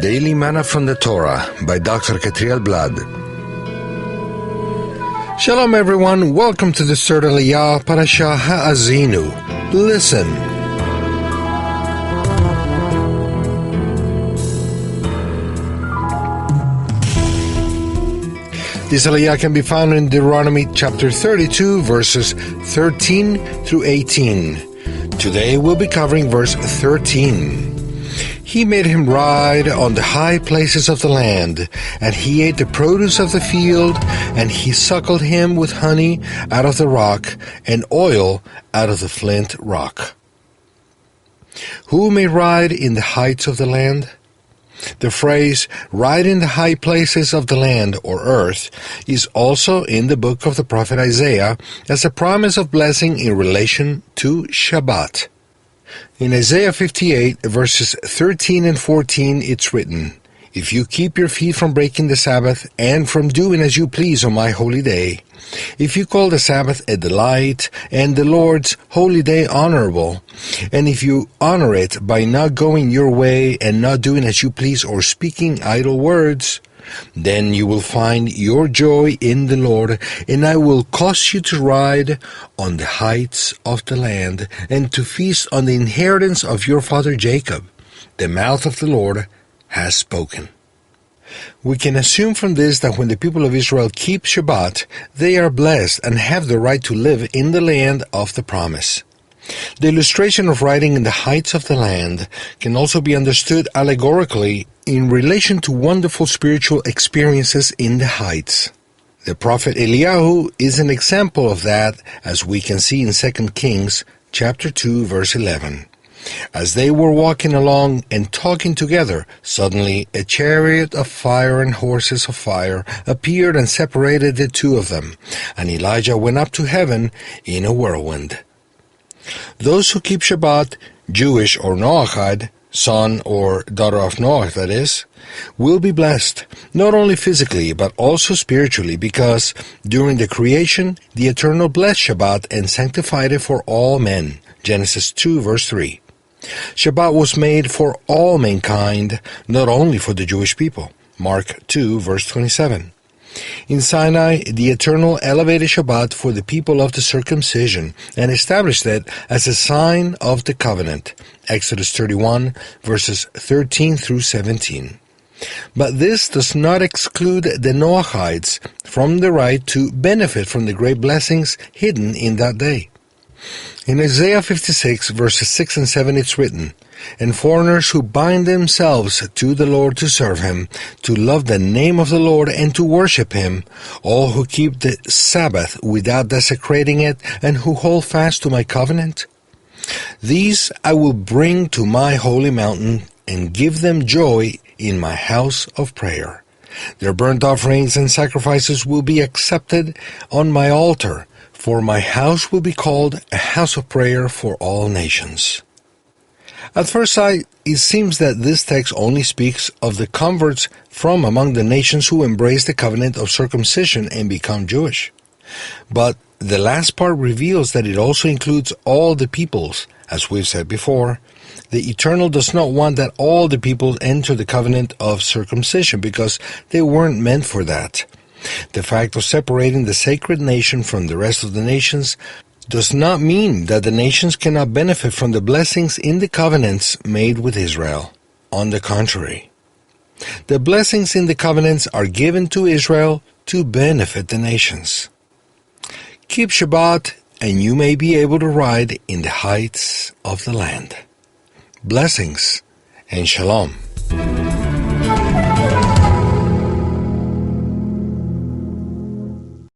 Daily Manna from the Torah by Dr. Ketriel Blad. Shalom everyone, welcome to the Torah Parasha HaAzinu. Listen. This aliyah can be found in Deuteronomy chapter 32, verses 13 through 18. Today we'll be covering verse 13. He made him ride on the high places of the land, and he ate the produce of the field, and he suckled him with honey out of the rock, and oil out of the flint rock. Who may ride in the heights of the land? The phrase, ride in the high places of the land or earth, is also in the book of the prophet Isaiah as a promise of blessing in relation to Shabbat. In Isaiah 58, verses 13 and 14, it's written, "If you keep your feet from breaking the Sabbath and from doing as you please on my holy day, if you call the Sabbath a delight and the Lord's holy day honorable, and if you honor it by not going your way and not doing as you please or speaking idle words, then you will find your joy in the Lord, and I will cause you to ride on the heights of the land, and to feast on the inheritance of your father Jacob. The mouth of the Lord has spoken." We can assume from this that when the people of Israel keep Shabbat, they are blessed and have the right to live in the land of the promise. The illustration of riding in the heights of the land can also be understood allegorically in relation to wonderful spiritual experiences in the heights. The prophet Eliyahu is an example of that, as we can see in 2 Kings chapter 2, verse 11. As they were walking along and talking together, suddenly a chariot of fire and horses of fire appeared and separated the two of them, and Elijah went up to heaven in a whirlwind. Those who keep Shabbat, Jewish or Noahide, son or daughter of Noah that is, will be blessed, not only physically but also spiritually, because during the creation, the Eternal blessed Shabbat and sanctified it for all men. Genesis 2 verse 3. Shabbat was made for all mankind, not only for the Jewish people. Mark 2 verse 27. In Sinai, the Eternal elevated Shabbat for the people of the circumcision and established it as a sign of the covenant. Exodus 31, verses 13 through 17. But this does not exclude the Noahides from the right to benefit from the great blessings hidden in that day. In Isaiah 56, verses 6 and 7, it's written, "And foreigners who bind themselves to the Lord to serve Him, to love the name of the Lord and to worship Him, all who keep the Sabbath without desecrating it, and who hold fast to my covenant, these I will bring to my holy mountain and give them joy in my house of prayer. Their burnt offerings and sacrifices will be accepted on my altar, for my house will be called a house of prayer for all nations." At first sight, it seems that this text only speaks of the converts from among the nations who embrace the covenant of circumcision and become Jewish. But the last part reveals that it also includes all the peoples. As we've said before, the Eternal does not want that all the peoples enter the covenant of circumcision because they weren't meant for that. The fact of separating the sacred nation from the rest of the nations does not mean that the nations cannot benefit from the blessings in the covenants made with Israel. On the contrary, the blessings in the covenants are given to Israel to benefit the nations. Keep Shabbat, and you may be able to ride in the heights of the land. Blessings and shalom.